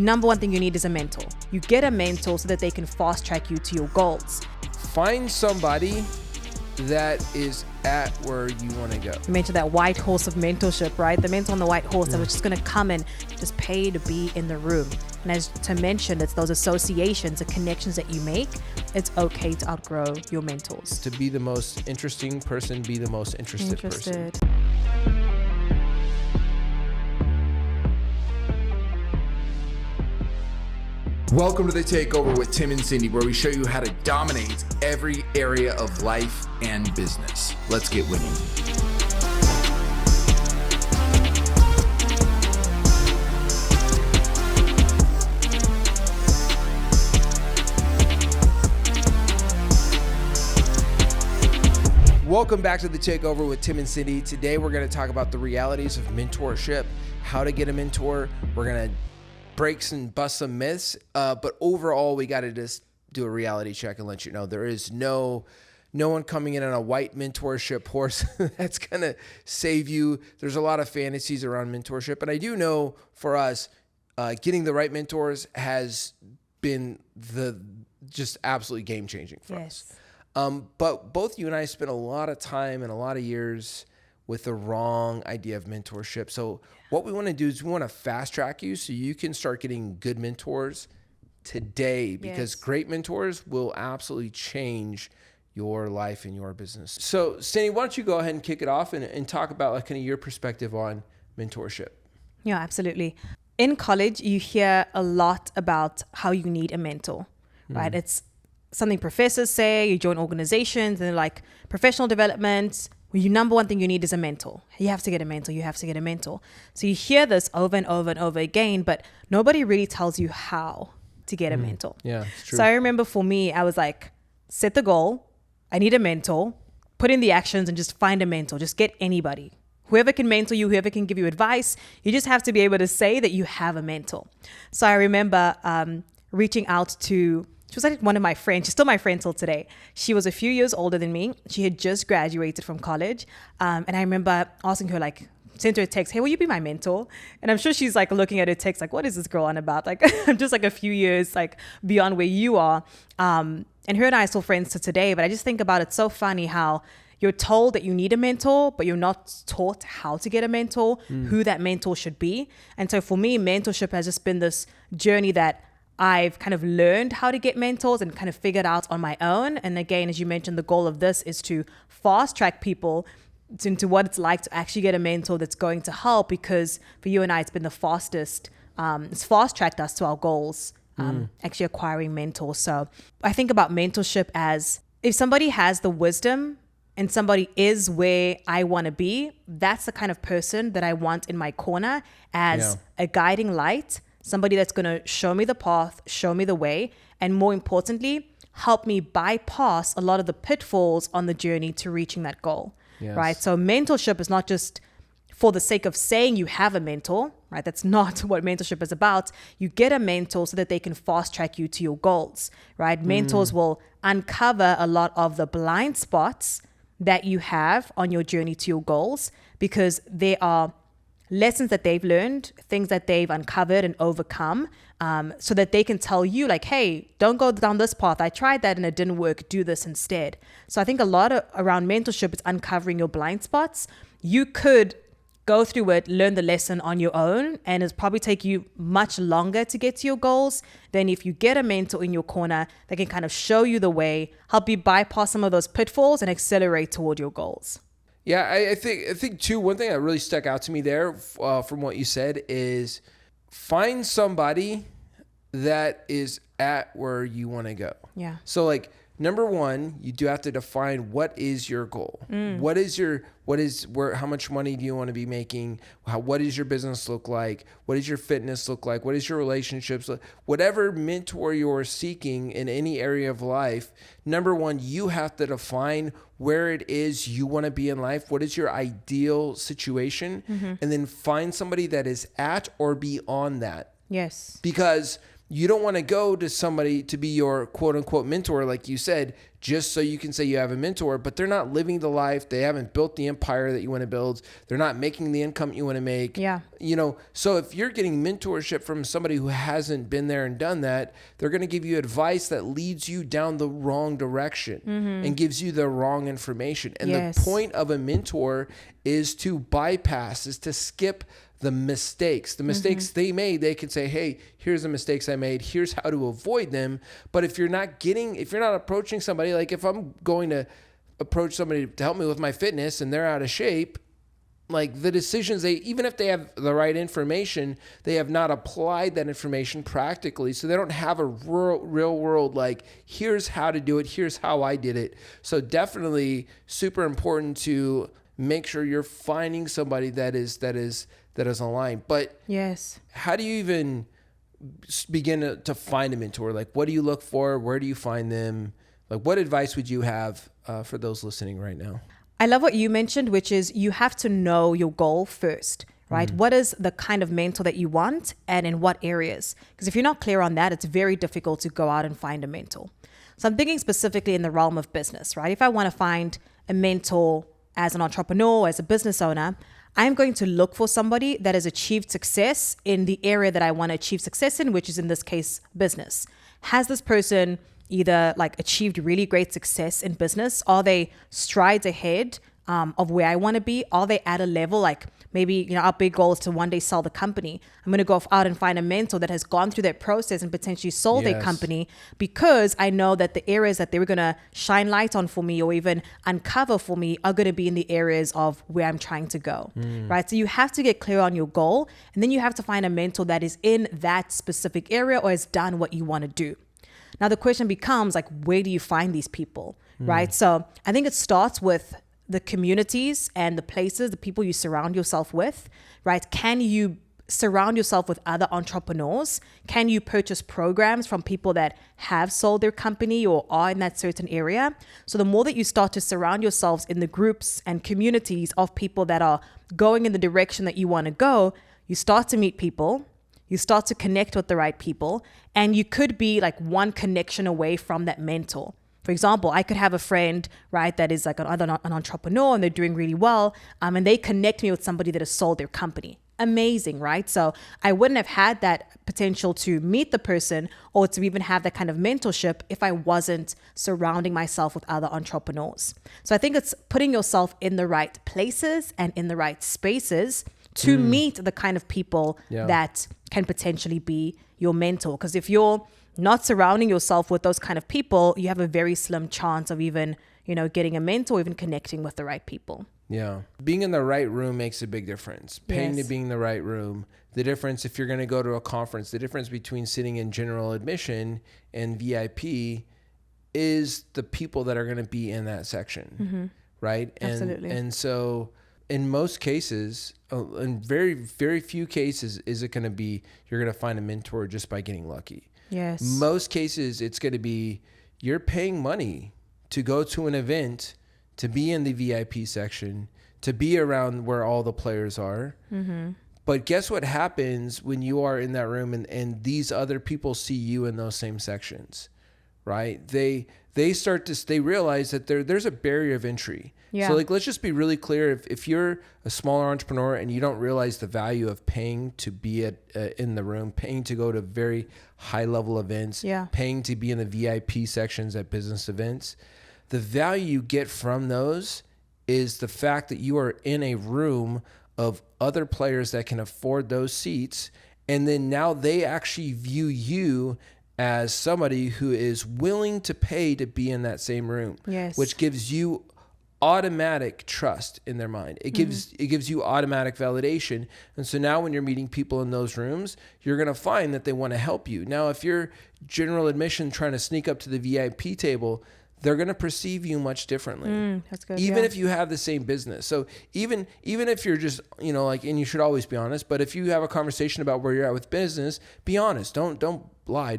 number one thing you need is a mentor. You get a mentor so that they can fast track you to your goals. Find somebody that is at where you want to go. You mentioned that white horse of mentorship, right? The mentor on the white horse that was just going to come and just pay to be in the room. And as to mention, it's those associations, the connections that you make. It's okay to outgrow your mentors. To be the most interesting person, be the most interested person. Welcome to the Takeover with Tim and Cindy, where we show you how to dominate every area of life and business. Let's get winning. Welcome back to the Takeover with Tim and Cindy. Today we're going to talk about the realities of mentorship, how to get a mentor. We're going to break and bust some myths, but overall we got to just do a reality check and let you know there is no one coming in on a white mentorship horse that's going to save you. There's a lot of fantasies around mentorship, and I do know for us, getting the right mentors has been just absolutely game changing for us. But both you and I spent a lot of time and a lot of years with the wrong idea of mentorship. So what we want to do is we want to fast track you so you can start getting good mentors today, because great mentors will absolutely change your life and your business. So Cindy, why don't you go ahead and kick it off and talk about like kind of your perspective on mentorship? Yeah, absolutely. In college, you hear a lot about how you need a mentor, right? It's something professors say. You join organizations and they're like, professional development, your number one thing you need is a mentor. You have to get a mentor. You have to get a mentor. So you hear this over and over and over again, but nobody really tells you how to get a mentor. Yeah, it's true. So I remember for me, I was like, set the goal. I need a mentor. Put in the actions and just find a mentor. Just get anybody. Whoever can mentor you, whoever can give you advice. You just have to be able to say that you have a mentor. So I remember reaching out to, she was like one of my friends. She's still my friend till today. She was a few years older than me. She had just graduated from college. And I remember asking her, like, sent her a text, hey, will you be my mentor? And I'm sure she's like looking at her text, like, what is this girl on about? Like, I'm just like a few years like beyond where you are. And her and I are still friends to today. But I just think about it so funny how you're told that you need a mentor, but you're not taught how to get a mentor, who that mentor should be. And so for me, mentorship has just been this journey that I've kind of learned how to get mentors and kind of figured out on my own. And again, as you mentioned, the goal of this is to fast track people into what it's like to actually get a mentor that's going to help, because for you and I, it's been the fastest. It's fast tracked us to our goals, actually acquiring mentors. So I think about mentorship as if somebody has the wisdom and somebody is where I want to be, that's the kind of person that I want in my corner as a guiding light. Somebody that's going to show me the path, show me the way, and more importantly, help me bypass a lot of the pitfalls on the journey to reaching that goal, right? So mentorship is not just for the sake of saying you have a mentor, right? That's not what mentorship is about. You get a mentor so that they can fast track you to your goals, right? Mentors will uncover a lot of the blind spots that you have on your journey to your goals, because there are lessons that they've learned, things that they've uncovered and overcome, so that they can tell you like, hey, don't go down this path. I tried that and it didn't work. Do this instead. So I think a lot around mentorship is uncovering your blind spots. You could go through it, learn the lesson on your own, and it'll probably take you much longer to get to your goals than if you get a mentor in your corner that can kind of show you the way, help you bypass some of those pitfalls and accelerate toward your goals. Yeah, I think too, one thing that really stuck out to me there from what you said is find somebody that is at where you want to go. Yeah. So like, number one, you do have to define what is your goal. How much money do you want to be making? What does your business look like? What does your fitness look like? What does your relationships look? Whatever mentor you're seeking in any area of life, number one, you have to define where it is you want to be in life. What is your ideal situation? And then find somebody that is at or beyond that. Yes. Because You don't want to go to somebody to be your quote unquote mentor, like you said, just so you can say you have a mentor, but they're not living the life. They haven't built the empire that you want to build. They're not making the income you want to make. Yeah. So if you're getting mentorship from somebody who hasn't been there and done that, they're going to give you advice that leads you down the wrong direction and gives you the wrong information. And the point of a mentor is to bypass, is to skip the mistakes they made. They can say, hey, here's the mistakes I made. Here's how to avoid them. But if you're not approaching somebody, like if I'm going to approach somebody to help me with my fitness and they're out of shape, like the decisions even if they have the right information, they have not applied that information practically. So they don't have a real world, like here's how to do it. Here's how I did it. So definitely super important to make sure you're finding somebody that is aligned. But yes, how do you even begin to find a mentor? Like, what do you look for? Where do you find them? Like, what advice would you have for those listening right now? I love what you mentioned, which is you have to know your goal first, right? What is the kind of mentor that you want and in what areas? Because if you're not clear on that, it's very difficult to go out and find a mentor. So I'm thinking specifically in the realm of business, right? If I want to find a mentor as an entrepreneur, as a business owner, I'm going to look for somebody that has achieved success in the area that I want to achieve success in, which is in this case, business. Has this person either like achieved really great success in business? Are they strides ahead of where I want to be? Are they at a level like maybe, our big goal is to one day sell the company. I'm going to go out and find a mentor that has gone through that process and potentially sold their company, because I know that the areas that they were going to shine light on for me or even uncover for me are going to be in the areas of where I'm trying to go, right? So you have to get clear on your goal, and then you have to find a mentor that is in that specific area or has done what you want to do. Now, the question becomes like, where do you find these people, right? So I think it starts with the communities and the places, the people you surround yourself with, right? Can you surround yourself with other entrepreneurs? Can you purchase programs from people that have sold their company or are in that certain area? So the more that you start to surround yourselves in the groups and communities of people that are going in the direction that you want to go, you start to meet people, you start to connect with the right people, and you could be like one connection away from that mentor. For example, I could have a friend, right, that is like an entrepreneur and they're doing really well, and they connect me with somebody that has sold their company. Amazing, right? So I wouldn't have had that potential to meet the person or to even have that kind of mentorship if I wasn't surrounding myself with other entrepreneurs. So I think it's putting yourself in the right places and in the right spaces to meet the kind of people that can potentially be your mentor. Because if you're not surrounding yourself with those kind of people, you have a very slim chance of even, getting a mentor, even connecting with the right people. Yeah. Being in the right room makes a big difference. Paying Yes. to being in the right room. The difference if you're going to go to a conference, the difference between sitting in general admission and VIP is the people that are going to be in that section. Right? Absolutely. And so in most cases, in very, very few cases, is it going to be you're going to find a mentor just by getting lucky. Yes. Most cases, it's going to be you're paying money to go to an event, to be in the VIP section, to be around where all the players are. But guess what happens when you are in that room and these other people see you in those same sections, right? They realize that there's a barrier of entry. Yeah. So like, let's just be really clear. If you're a smaller entrepreneur and you don't realize the value of paying to be in the room, paying to go to very high level events, paying to be in the VIP sections at business events, the value you get from those is the fact that you are in a room of other players that can afford those seats. And then now they actually view you as somebody who is willing to pay to be in that same room, which gives you automatic trust in their mind. It gives you automatic validation. And so now when you're meeting people in those rooms, you're going to find that they want to help you. Now, if you're general admission trying to sneak up to the VIP table, they're going to perceive you much differently. That's good. Even if you have the same business. So even if you're just, and you should always be honest, but if you have a conversation about where you're at with business, be honest. Don't lie.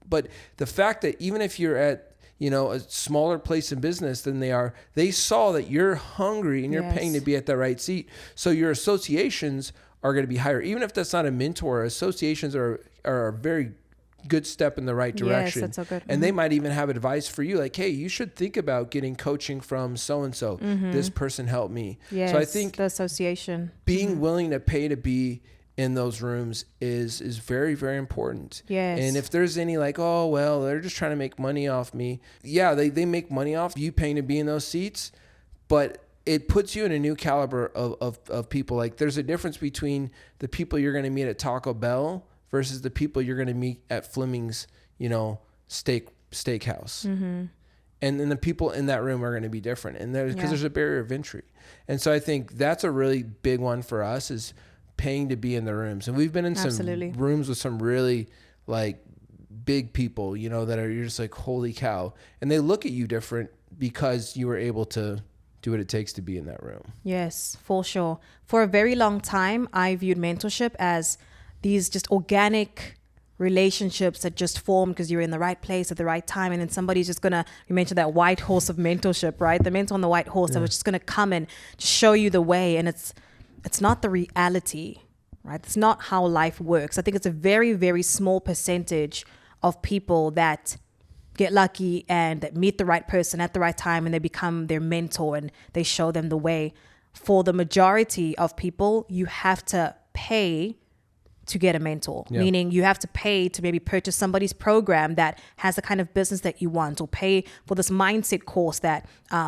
But the fact that even if you're at, a smaller place in business than they saw that you're hungry and you're paying to be at the right seat. So your associations are going to be higher. Even if that's not a mentor, associations are a very good step in the right direction. Yes, that's so good. And they might even have advice for you, like, hey, you should think about getting coaching from so-and-so. This person helped me. Yes, so I think the association. being willing to pay to be in those rooms is very, very important. Yes. And if there's any like, oh, well, they're just trying to make money off me. Yeah, they make money off you paying to be in those seats, but it puts you in a new caliber of people. Like there's a difference between the people you're going to meet at Taco Bell versus the people you're going to meet at Fleming's, steakhouse. And then the people in that room are going to be different. And there's a barrier of entry. And so I think that's a really big one for us is paying to be in the rooms. And we've been in some rooms with some really like big people, that are, you're just like, holy cow. And they look at you different because you were able to do what it takes to be in that room. Yes, for sure. For a very long time, I viewed mentorship as these just organic relationships that just form because you're in the right place at the right time. And then somebody's just you mentioned that white horse of mentorship, right? The mentor on the white horse that was just going to come and just show you the way. And it's not the reality, right? It's not how life works. I think it's a very, very small percentage of people that get lucky and that meet the right person at the right time and they become their mentor and they show them the way. For the majority of people, you have to pay to get a mentor, meaning you have to pay to maybe purchase somebody's program that has the kind of business that you want, or pay for this mindset course that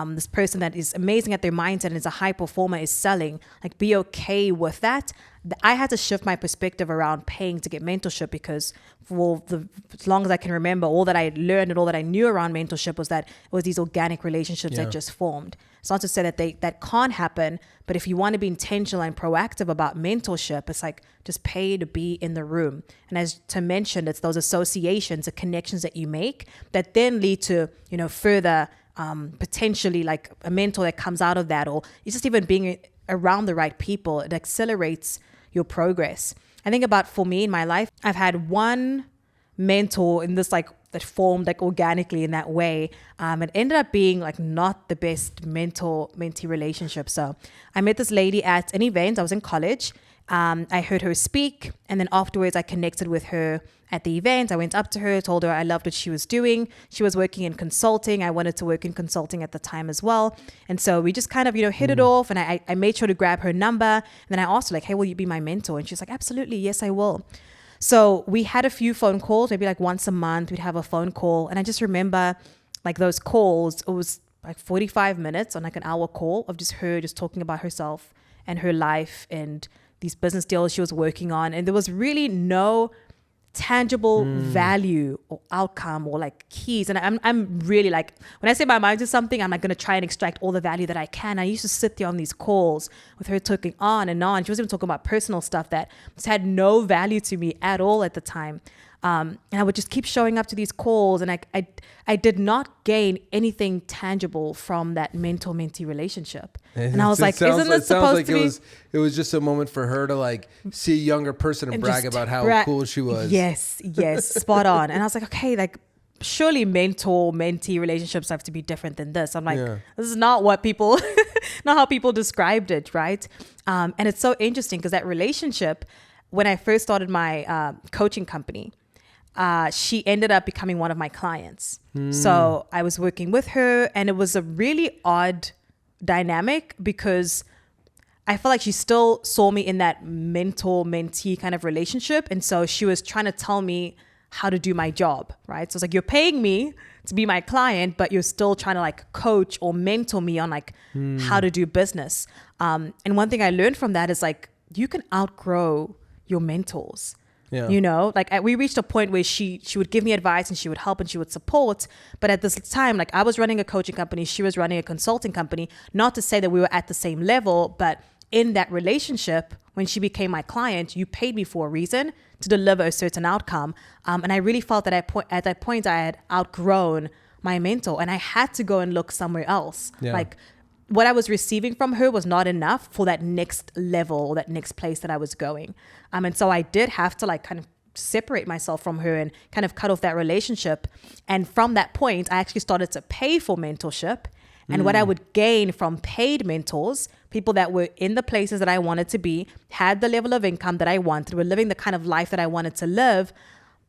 this person that is amazing at their mindset and is a high performer is selling. Like, be okay with that. I had to shift my perspective around paying to get mentorship because as long as I can remember, all that I learned and all that I knew around mentorship was that it was these organic relationships that just formed. It's not to say that that can't happen, but if you want to be intentional and proactive about mentorship, it's like just pay to be in the room. And as Tim mentioned, it's those associations, the connections that you make that then lead to, further potentially like a mentor that comes out of that, or it's just even being around the right people. It accelerates your progress. I think about, for me in my life, I've had one mentor in this that formed organically in that way. It ended up being not the best mentor-mentee relationship. So I met this lady at an event. I was in college. I heard her speak, and then afterwards I connected with her at the event. I went up to her, told her I loved what she was doing. She was working in consulting. I wanted to work in consulting at the time as well. And so we just kind of, hit it off, and I made sure to grab her number. And then I asked her hey, will you be my mentor? And she's like, absolutely. Yes, I will. So we had a few phone calls, maybe once a month we'd have a phone call. And I just remember those calls, it was 45 minutes on an hour call of just her just talking about herself and her life and these business deals she was working on. And there was really no tangible value or outcome or keys. And I'm really when I say my mind to something, I'm going to try and extract all the value that I can. I used to sit there on these calls with her talking on and on. She was even talking about personal stuff that just had no value to me at all at the time. And I would just keep showing up to these calls, and I did not gain anything tangible from that mentor-mentee relationship. And I was isn't this supposed to be? It was just a moment for her to see a younger person and brag about how cool she was. Yes, spot on. And I was okay, surely mentor-mentee relationships have to be different than this. I'm this is not what people, not how people described it, right? And it's so interesting because that relationship, when I first started my coaching company, she ended up becoming one of my clients. So I was working with her, and it was a really odd dynamic because I felt like she still saw me in that mentor-mentee kind of relationship. And so she was trying to tell me how to do my job, right? So it's you're paying me to be my client, but you're still trying to coach or mentor me on how to do business. And one thing I learned from that is you can outgrow your mentors. Yeah. We reached a point where she would give me advice and she would help and she would support. But at this time, I was running a coaching company, she was running a consulting company. Not to say that we were at the same level, but in that relationship, when she became my client, you paid me for a reason to deliver a certain outcome. And I really felt that at that point, I had outgrown my mentor and I had to go and look somewhere else. Yeah. What I was receiving from her was not enough for that next level or that next place that I was going. And so I did have to kind of separate myself from her and kind of cut off that relationship. And from that point, I actually started to pay for mentorship. And what I would gain from paid mentors, people that were in the places that I wanted to be, had the level of income that I wanted, were living the kind of life that I wanted to live,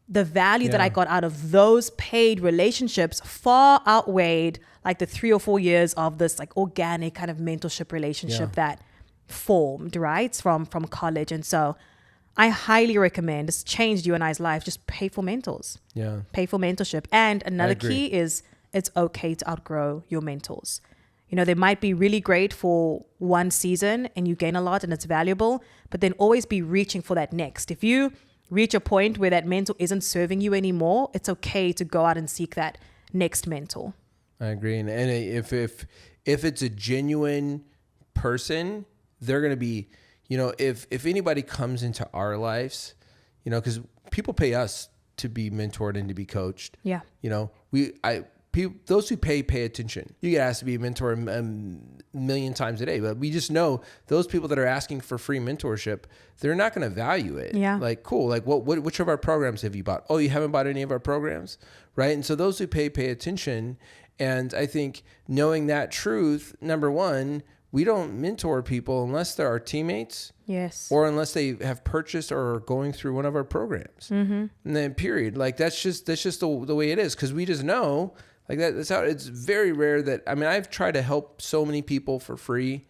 the value that I got out of those paid relationships far outweighed like the 3 or 4 years of this like organic kind of mentorship relationship that formed, right? From college. And so I highly recommend, it's changed you and I's life, just pay for mentors. Yeah. Pay for mentorship. And another key is it's okay to outgrow your mentors. You know, they might be really great for one season and you gain a lot and it's valuable, but then always be reaching for that next. If you reach a point where that mentor isn't serving you anymore, it's okay to go out and seek that next mentor. I agree. And if it's a genuine person, they're going to be, you know, if anybody comes into our lives, you know, because people pay us to be mentored and to be coached. Yeah. You know, those who pay attention. You get asked to be a mentor a million times a day, but we just know those people that are asking for free mentorship, they're not going to value it. Yeah. Like, cool. Like, which of our programs have you bought? Oh, you haven't bought any of our programs, right? And so those who pay attention. And I think knowing that truth, number one, we don't mentor people unless they're our teammates. Yes. Or unless they have purchased or are going through one of our programs. Mm-hmm. And then period. Like that's just the way it is. Cause we just know like that's how it's very rare that, I mean, I've tried to help so many people for free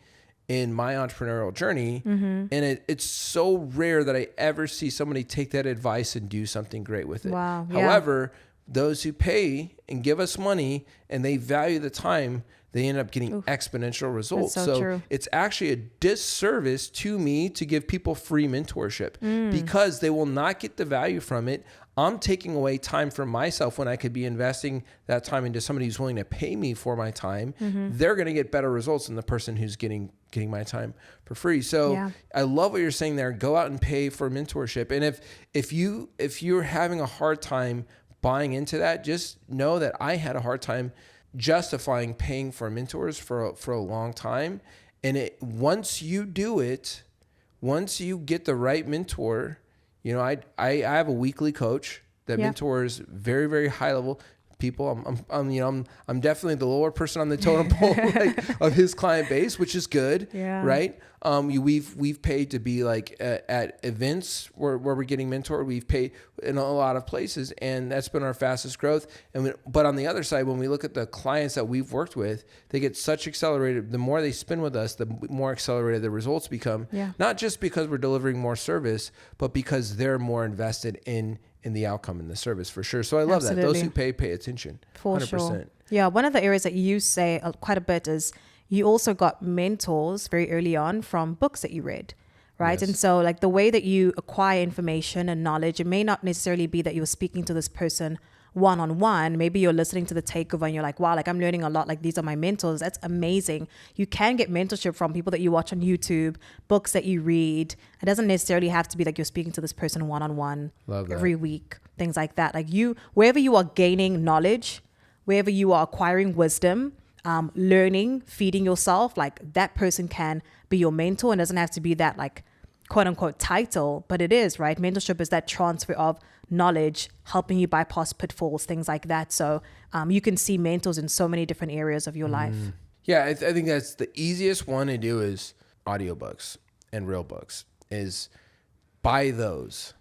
in my entrepreneurial journey. Mm-hmm. And it's so rare that I ever see somebody take that advice and do something great with it. Wow. However, those who pay and give us money and they value the time, they end up getting exponential results. That's so true. It's actually a disservice to me to give people free mentorship because they will not get the value from it. I'm taking away time from myself when I could be investing that time into somebody who's willing to pay me for my time. Mm-hmm. They're going to get better results than the person who's getting my time for free. So I love what you're saying there. Go out and pay for mentorship. And if you're having a hard time buying into that, just know that I had a hard time justifying paying for mentors for a long time. And once you do it, once you get the right mentor, you know, I have a weekly coach that mentors very, very high level people. I'm definitely the lower person on the totem pole of his client base, which is good, right? We've paid to be like at events where we're getting mentored. We've paid in a lot of places, and that's been our fastest growth. But on the other side, when we look at the clients that we've worked with, they get such accelerated. The more they spend with us, the more accelerated the results become. Yeah. Not just because we're delivering more service, but because they're more invested in the outcome and the service, for sure. So I love that. Those who pay attention. For 100%. Sure. Yeah. One of the areas that you say quite a bit is you also got mentors very early on from books that you read, right? Yes. And so like the way that you acquire information and knowledge, it may not necessarily be that you're speaking to this person one-on-one. Maybe you're listening to the Takeover and you're like, wow, like I'm learning a lot. Like these are my mentors. That's amazing. You can get mentorship from people that you watch on YouTube, books that you read. It doesn't necessarily have to be like you're speaking to this person one-on-one every week, things like that. Like wherever you are gaining knowledge, wherever you are acquiring wisdom, learning, feeding yourself, like that person can be your mentor, and doesn't have to be that like quote unquote title, but it is, right? Mentorship is that transfer of knowledge, helping you bypass pitfalls, things like that. So you can see mentors in so many different areas of your life. Yeah, I think that's the easiest one to do is audiobooks and real books, is buy those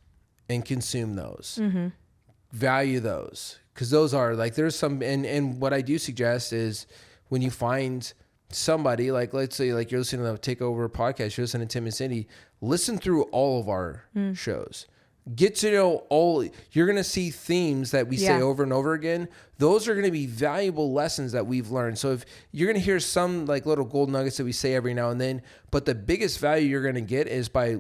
and consume those, value those. Because those are like, there's some, and what I do suggest is when you find somebody, like let's say like you're listening to the Takeover podcast, you're listening to Tim and Cindy, listen through all of our shows. Get to know all, you're going to see themes that we say over and over again. Those are going to be valuable lessons that we've learned. So if you're going to hear some like little gold nuggets that we say every now and then, but the biggest value you're going to get is by,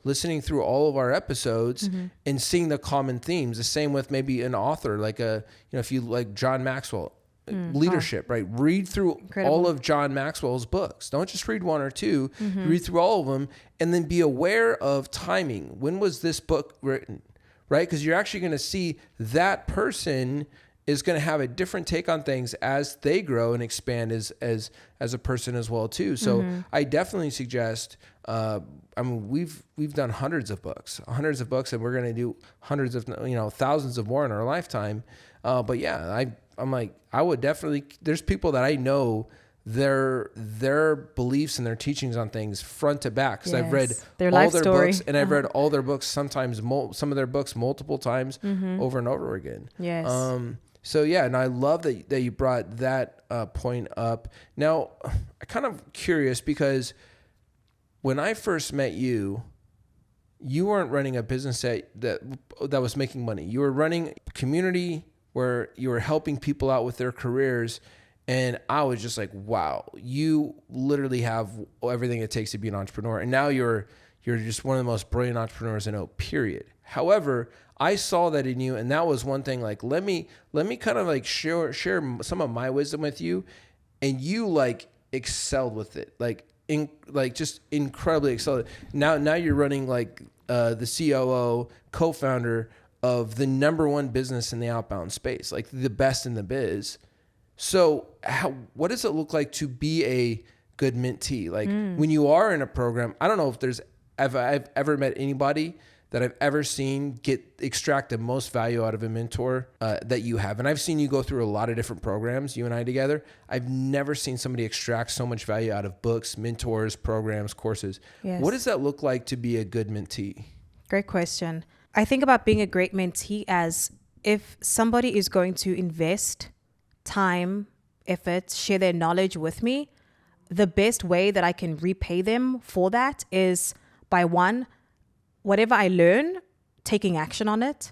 listening through all of our episodes and seeing the common themes. The same with maybe an author, like if you like John Maxwell, leadership, right? Read through all of John Maxwell's books. Don't just read one or two. Read through all of them, and then be aware of timing. When was this book written, right? Because you're actually going to see that person is going to have a different take on things as they grow and expand as a person as well too. So I definitely suggest. We've done hundreds of books, and we're going to do hundreds of thousands of more in our lifetime. But yeah, I'm like, I would definitely, there's people that I know their beliefs and their teachings on things front to back. Because I've read their all life their story. books, and I've read all their books, sometimes some of their books multiple times over and over again. Yes. So yeah, and I love that you brought that point up. Now, I'm kind of curious because when I first met you, you weren't running a business that was making money. You were running a community where you were helping people out with their careers. And I was just like, wow, you literally have everything it takes to be an entrepreneur. And now you're just one of the most brilliant entrepreneurs I know, period. However, I saw that in you, and that was one thing. Like, let me kind of like share some of my wisdom with you, and you like excelled with it, just incredibly excelled. Now you're running like the COO, co-founder of the number one business in the outbound space, like the best in the biz. So what does it look like to be a good mentee? Like when you are in a program, I don't know if I've ever met anybody that I've ever seen extract the most value out of a mentor that you have. And I've seen you go through a lot of different programs, you and I together. I've never seen somebody extract so much value out of books, mentors, programs, courses. Yes. What does that look like to be a good mentee? Great question. I think about being a great mentee as if somebody is going to invest time, effort, share their knowledge with me, the best way that I can repay them for that is by one, whatever I learn, taking action on it,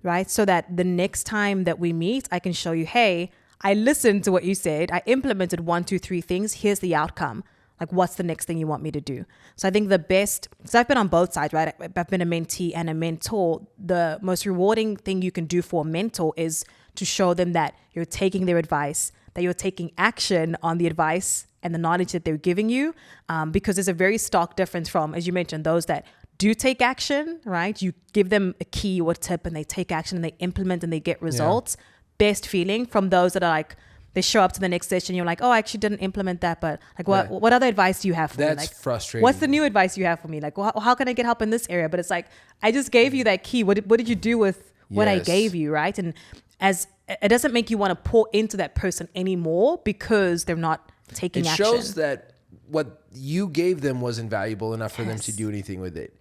right? So that the next time that we meet, I can show you, hey, I listened to what you said. I implemented 1, 2, 3 things. Here's the outcome. Like, what's the next thing you want me to do? So I think so I've been on both sides, right? I've been a mentee and a mentor. The most rewarding thing you can do for a mentor is to show them that you're taking their advice, that you're taking action on the advice and the knowledge that they're giving you. Because there's a very stark difference from, as you mentioned, those that do take action, right? You give them a key or a tip and they take action and they implement and they get results. Yeah. Best feeling from those that are like, they show up to the next session. You're like, oh, I actually didn't implement that. But like, what other advice do you have for me? That's like, frustrating. What's the new advice you have for me? Like, well, how can I get help in this area? But it's like, I just gave you that key. What did you do with what I gave you, right? And as it doesn't make you want to pour into that person anymore because they're not taking action. It shows that what you gave them wasn't valuable enough for them to do anything with it.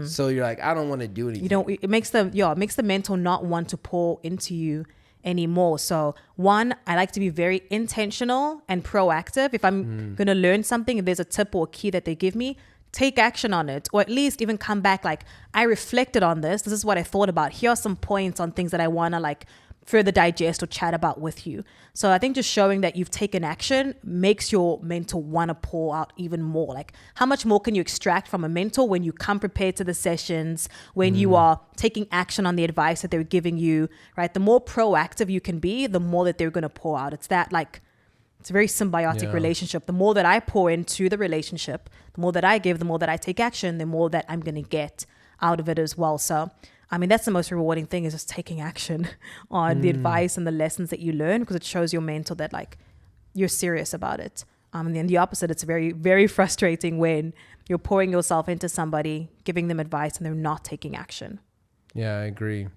So you're like, I don't want to do anything. It makes the mentor not want to pour into you anymore. So one, I like to be very intentional and proactive. If I'm going to learn something, if there's a tip or a key that they give me, take action on it, or at least even come back like, I reflected on this. This is what I thought about. Here are some points on things that I want to like further digest or chat about with you. So I think just showing that you've taken action makes your mentor want to pour out even more. Like, how much more can you extract from a mentor when you come prepared to the sessions, when you are taking action on the advice that they're giving you, right? The more proactive you can be, the more that they're going to pour out. It's a very symbiotic relationship. The more that I pour into the relationship, the more that I give, the more that I take action, the more that I'm going to get out of it as well. So I mean, that's the most rewarding thing, is just taking action on the advice and the lessons that you learn, because it shows your mentor that like you're serious about it. And then the opposite, it's very, very frustrating when you're pouring yourself into somebody, giving them advice, and they're not taking action. Yeah, I agree.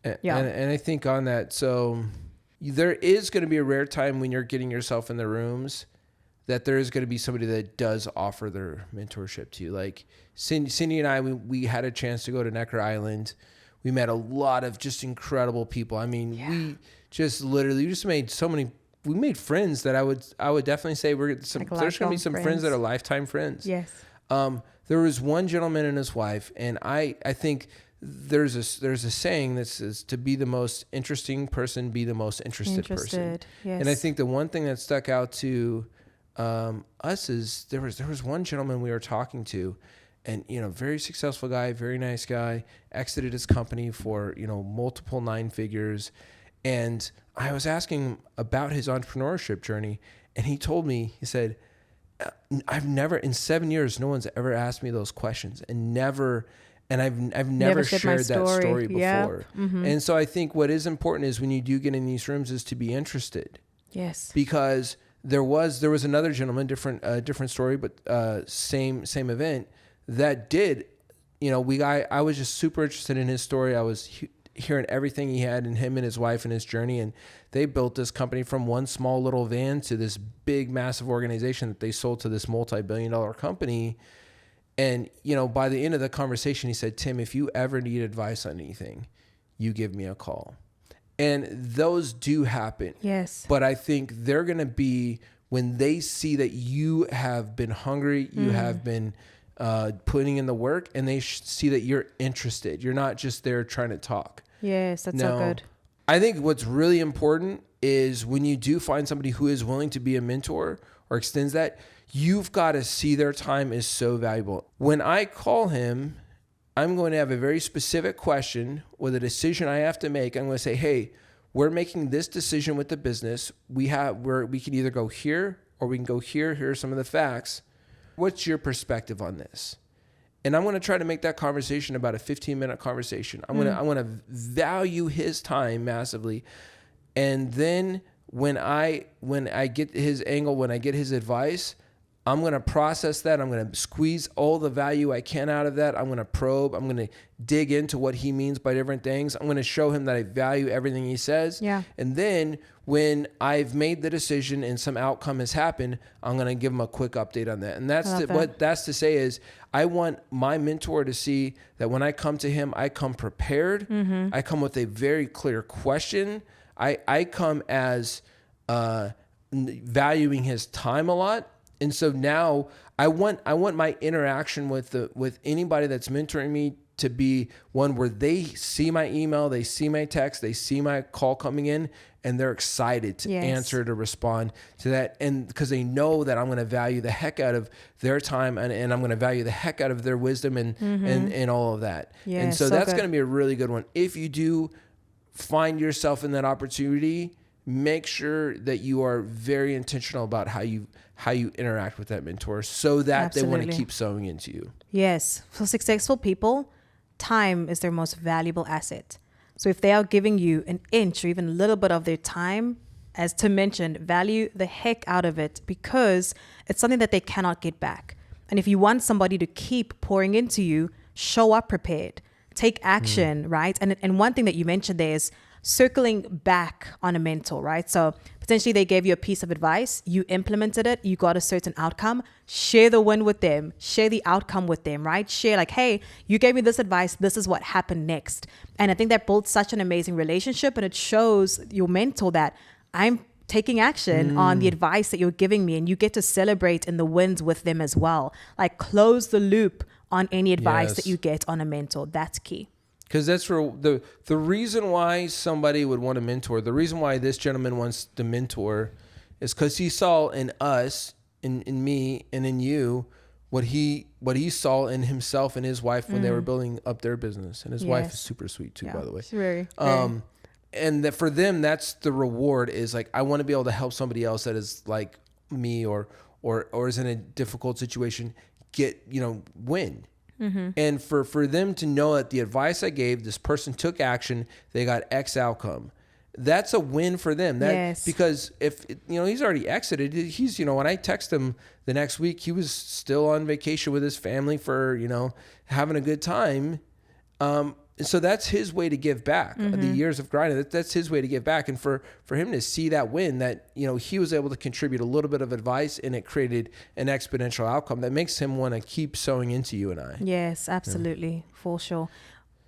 And I think on that, so there is going to be a rare time when you're getting yourself in the rooms that there is going to be somebody that does offer their mentorship to you. Like Cindy and I, we had a chance to go to Necker Island. We met a lot of just incredible people. I mean, we just made friends that I would definitely say there's going to be some friends that are lifetime friends. Yes. There was one gentleman and his wife, and I think there's a saying that says, to be the most interesting person, be the most interested person. Yes. And I think the one thing that stuck out to us is there was one gentleman we were talking to, and very successful guy, very nice guy, exited his company for multiple 9 figures, and I was asking him about his entrepreneurship journey, and he told me, he said, I've never, in 7 years, no one's ever asked me those questions, and I've never shared that story before. Yeah. Mm-hmm. And so I think what is important is when you do get in these rooms is to be interested. Yes. Because there was another gentleman, different story, but same event, that did, I was just super interested in his story. I was hearing everything he had in him and his wife and his journey. And they built this company from one small little van to this big, massive organization that they sold to this multi-billion-dollar company. And, you know, by the end of the conversation, he said, Tim, if you ever need advice on anything, you give me a call. And those do happen. Yes. But I think they're going to be, when they see that you have been hungry, you have been putting in the work, and they see that you're interested. You're not just there trying to talk. Yes, that's so good. I think what's really important is when you do find somebody who is willing to be a mentor or extends that, you've got to see their time is so valuable. When I call him, I'm going to have a very specific question with a decision I have to make. I'm going to say, hey, we're making this decision with the business. We can either go here or we can go here. Here are some of the facts. What's your perspective on this? And I'm going to try to make that conversation about a 15-minute conversation. I'm going to value his time massively. And then when I get his angle, when I get his advice, I'm going to process that. I'm going to squeeze all the value I can out of that. I'm going to probe. I'm going to dig into what he means by different things. I'm going to show him that I value everything he says. Yeah. And then when I've made the decision and some outcome has happened, I'm going to give him a quick update on that. And what that's to say is I want my mentor to see that when I come to him, I come prepared. I come with a very clear question. I come as valuing his time a lot. And so now I want my interaction with anybody that's mentoring me to be one where they see my email, they see my text, they see my call coming in, and they're excited to answer, to respond to that. And because they know that I'm going to value the heck out of their time and I'm going to value the heck out of their wisdom and all of that. Yeah, and so that's going to be a really good one. If you do find yourself in that opportunity, make sure that you are very intentional about how you interact with that mentor so that they want to keep sowing into you. Yes. For successful people, time is their most valuable asset. So if they are giving you an inch or even a little bit of their time, as Tim mentioned, value the heck out of it because it's something that they cannot get back. And if you want somebody to keep pouring into you, show up prepared, take action, right? And one thing that you mentioned there is circling back on a mentor, right? So potentially they gave you a piece of advice, you implemented it, you got a certain outcome, share the win with them, share the outcome with them, right? Share like, hey, you gave me this advice, this is what happened next. And I think that builds such an amazing relationship, and it shows your mentor that I'm taking action on the advice that you're giving me, and you get to celebrate in the wins with them as well. Like close the loop on any advice that you get on a mentor. That's key. Because that's for the reason why somebody would want to mentor. The reason why this gentleman wants to mentor is because he saw in us, in me, and in you, what he saw in himself and his wife when they were building up their business. And his wife is super sweet too, by the way. She's very. And that for them, that's the reward. Is like I want to be able to help somebody else that is like me or is in a difficult situation win. And for them to know that the advice I gave, this person took action, they got X outcome. That's a win for them. Because if he's already exited, he's when I text him the next week, he was still on vacation with his family for having a good time. So that's his way to give back. The years of grinding, that's his way to give back. And for him to see that win, that he was able to contribute a little bit of advice, and it created an exponential outcome that makes him want to keep sowing into you and I. Yes, absolutely, for sure.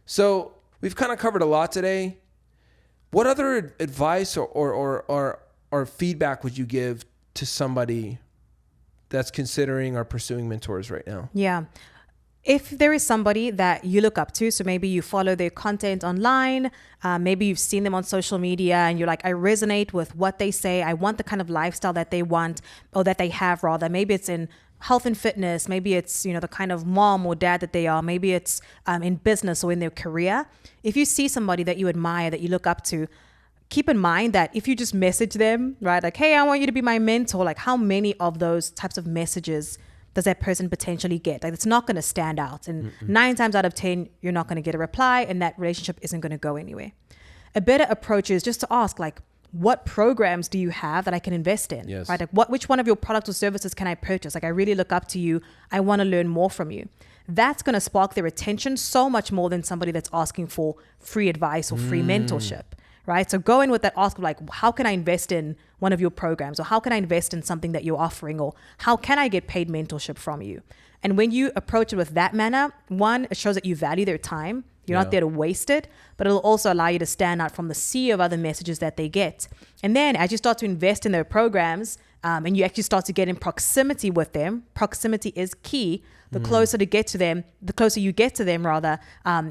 So we've kind of covered a lot today. What other advice or feedback would you give to somebody that's considering or pursuing mentors right now? Yeah. If there is somebody that you look up to, so maybe you follow their content online, maybe you've seen them on social media and you're like, I resonate with what they say. I want the kind of lifestyle that they want, or that they have rather. Maybe it's in health and fitness. Maybe it's, the kind of mom or dad that they are. Maybe it's in business or in their career. If you see somebody that you admire, that you look up to, keep in mind that if you just message them, right? Like, hey, I want you to be my mentor. Like, how many of those types of messages does that person potentially get? Like, it's not going to stand out. And 9 times out of 10, you're not going to get a reply, and that relationship isn't going to go anywhere. A better approach is just to ask, like, what programs do you have that I can invest in? Right? Like, which one of your products or services can I purchase? Like, I really look up to you. I want to learn more from you. that's going to spark their attention so much more than somebody that's asking for free advice or free mentorship, right? So go in with that ask of like, how can I invest in one of your programs, or how can I invest in something that you're offering, or how can I get paid mentorship from you? And when you approach it with that manner, one, it shows that you value their time. You're not there to waste it, but it'll also allow you to stand out from the sea of other messages that they get. And then as you start to invest in their programs, and you actually start to get in proximity with them, proximity is key. The closer to get to them, the closer you get to them rather,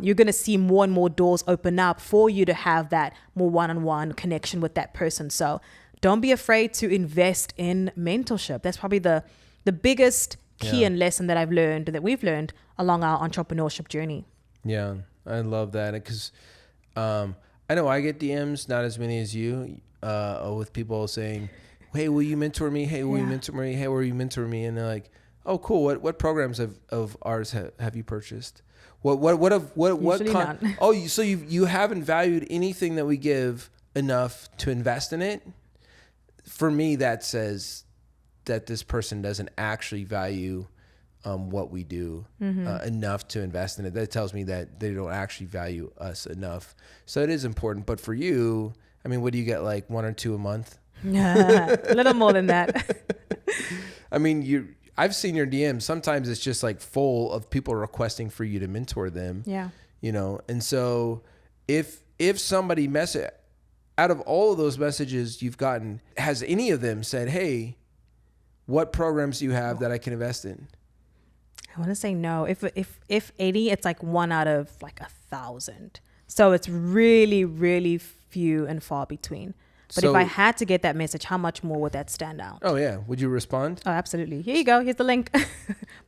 you're going to see more and more doors open up for you to have that more one-on-one connection with that person. So don't be afraid to invest in mentorship. That's probably the biggest key and lesson that I've learned, that we've learned along our entrepreneurship journey. Yeah, I love that, because I know I get DMs, not as many as you, with people saying, hey, will you mentor me? Hey, will you mentor me? Hey, will you mentor me? And they're like, oh, cool. What programs of ours have you purchased? So you haven't valued anything that we give enough to invest in it? For me, that says that this person doesn't actually value what we do enough to invest in it. That tells me that they don't actually value us enough. So it is important. But for you, I mean, what do you get, like 1 or 2 a month? A little more than that. I mean, I've seen your DMs. Sometimes it's just like full of people requesting for you to mentor them. Yeah. You know, and so if somebody out of all of those messages you've gotten, has any of them said, hey, what programs do you have that I can invest in? I want to say no. If 80, it's like 1 out of like 1,000. So it's really, really few and far between. But if I had to get that message, how much more would that stand out? Oh, yeah. Would you respond? Oh, absolutely. Here you go. Here's the link.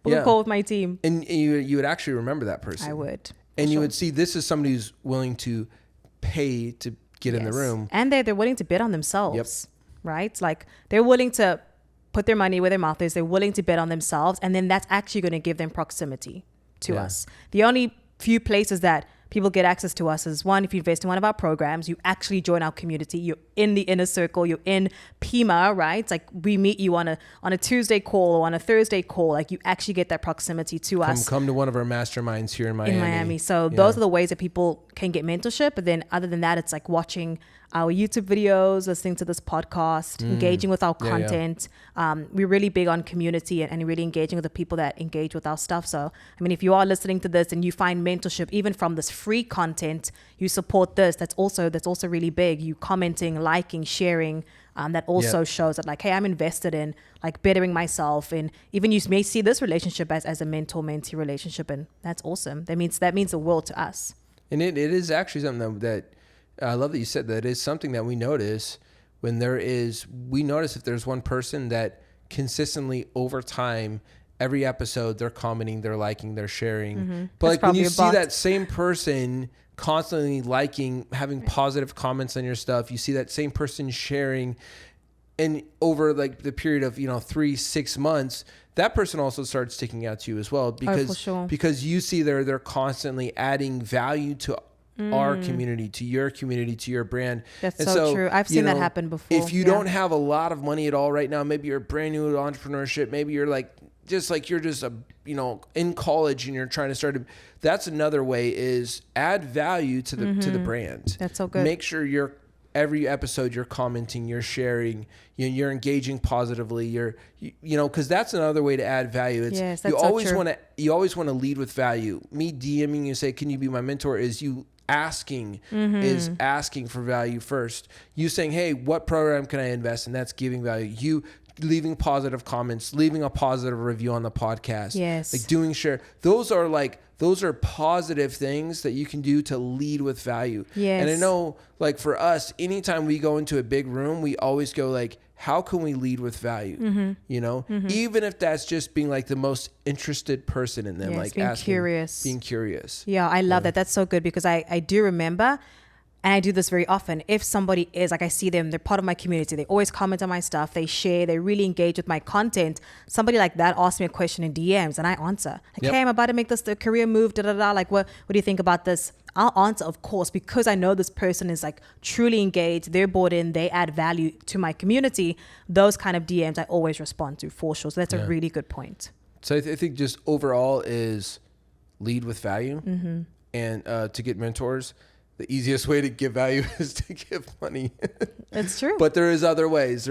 Book a call with my team. And you would actually remember that person. I would. And you would see this is somebody who's willing to pay to get in the room. And they're willing to bet on themselves, right? Like they're willing to put their money where their mouth is. They're willing to bet on themselves. And then that's actually going to give them proximity to us. The only few places that people get access to us is, one, if you invest in one of our programs, you actually join our community. You're in the inner circle. You're in PIMA, right? It's like we meet you on a Tuesday call or on a Thursday call. Like you actually get that proximity to us. Come to one of our masterminds here in Miami. So those are the ways that people can get mentorship. But then other than that, it's like watching our YouTube videos, listening to this podcast, engaging with our content. We're really big on community and really engaging with the people that engage with our stuff. So, I mean, if you are listening to this and you find mentorship, even from this free content, you support this, that's also really big. You commenting, liking, sharing, that also shows that like, hey, I'm invested in like bettering myself. And even you may see this relationship as a mentor-mentee relationship. And that's awesome. That means the world to us. And it is actually something that I love that you said that. It's something that we notice we notice if there's one person that consistently over time, every episode, they're commenting, they're liking, they're sharing. But like when you see that same person constantly liking, having positive comments on your stuff, you see that same person sharing, and over like the period of 3-6 months, that person also starts sticking out to you as well, because you see they're constantly adding value to our community, to your brand. That's so true. I've seen that happen before. If you don't have a lot of money at all right now, maybe you're brand new to entrepreneurship, maybe you're you're just in college and you're trying to start that's another way, is add value to the brand. That's so good. Make sure every episode you're commenting, you're sharing, you're engaging positively, because that's another way to add value. It's you always want to lead with value. Me DMing you, say, can you be my mentor, is you asking for value first. You saying, hey, what program can I invest in? That's giving value. You leaving positive comments, leaving a positive review on the podcast. Yes. Like doing share. Those are positive things that you can do to lead with value. Yes. And I know, like for us, anytime we go into a big room, we always go like, how can we lead with value? Even if that's just being like the most interested person in them, like being asking, being curious. Yeah, I love that. That's so good, because I do remember, and I do this very often. If somebody is like, I see them, they're part of my community, they always comment on my stuff, they share, they really engage with my content. Somebody like that asks me a question in DMs and I answer. Like, hey, I'm about to make this career move, Like, what do you think about this? I'll answer, of course, because I know this person is like truly engaged, they're bought in, they add value to my community. Those kind of DMs I always respond to, for sure. So that's a really good point. So I think just overall is lead with value. And to get mentors, the easiest way to give value is to give money. It's true. But there is other ways.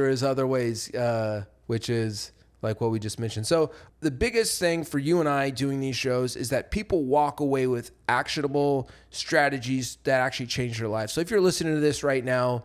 Which is like what we just mentioned. So the biggest thing for you and I doing these shows is that people walk away with actionable strategies that actually change their life. So if you're listening to this right now,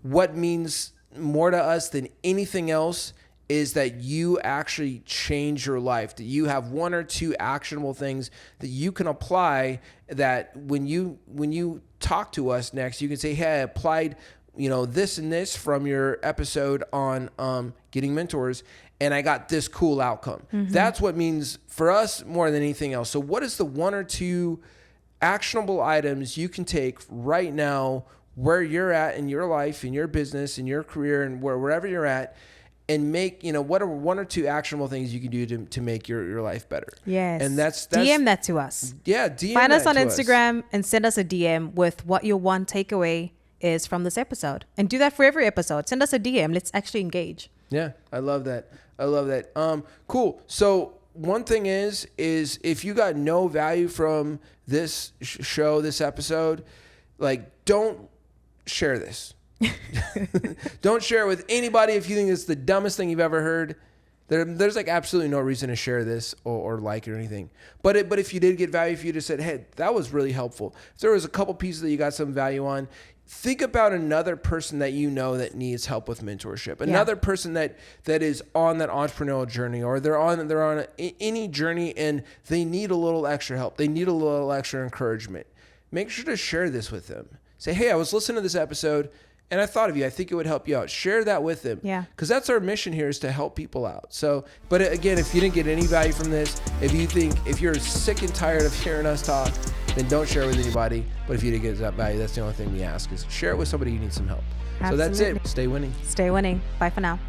what means more to us than anything else is that you actually change your life, that you have one or two actionable things that you can apply, that when you talk to us next, you can say, hey, I applied, this and this from your episode on getting mentors, and I got this cool outcome. That's what means for us more than anything else. So what is the one or two actionable items you can take right now where you're at in your life, in your business, in your career, and wherever you're at, and make, what are one or two actionable things you can do to make your life better? Yes. And that's DM that to us. Yeah, DM Find us that on to Instagram and send us a DM with what your one takeaway is from this episode. And do that for every episode. Send us a DM. Let's actually engage. Yeah, I love that. Cool. So one thing is if you got no value from this show, this episode, like, don't share this. Don't share it with anybody if you think it's the dumbest thing you've ever heard. There's like absolutely no reason to share this or like it or anything. But if you did get value, if you just said, hey, that was really helpful. If there was a couple pieces that you got some value on, think about another person that you know that needs help with mentorship. Another person that is on that entrepreneurial journey, or they're on any journey and they need a little extra help. They need a little extra encouragement. Make sure to share this with them. Say, hey, I was listening to this episode and I thought of you. I think it would help you out. Share that with them. Yeah. Because that's our mission here, is to help people out. So, but again, if you didn't get any value from this, if you're sick and tired of hearing us talk, then don't share it with anybody. But if you did get that value, that's the only thing we ask, is share it with somebody who needs some help. Absolutely. So that's it. Stay winning. Stay winning. Bye for now.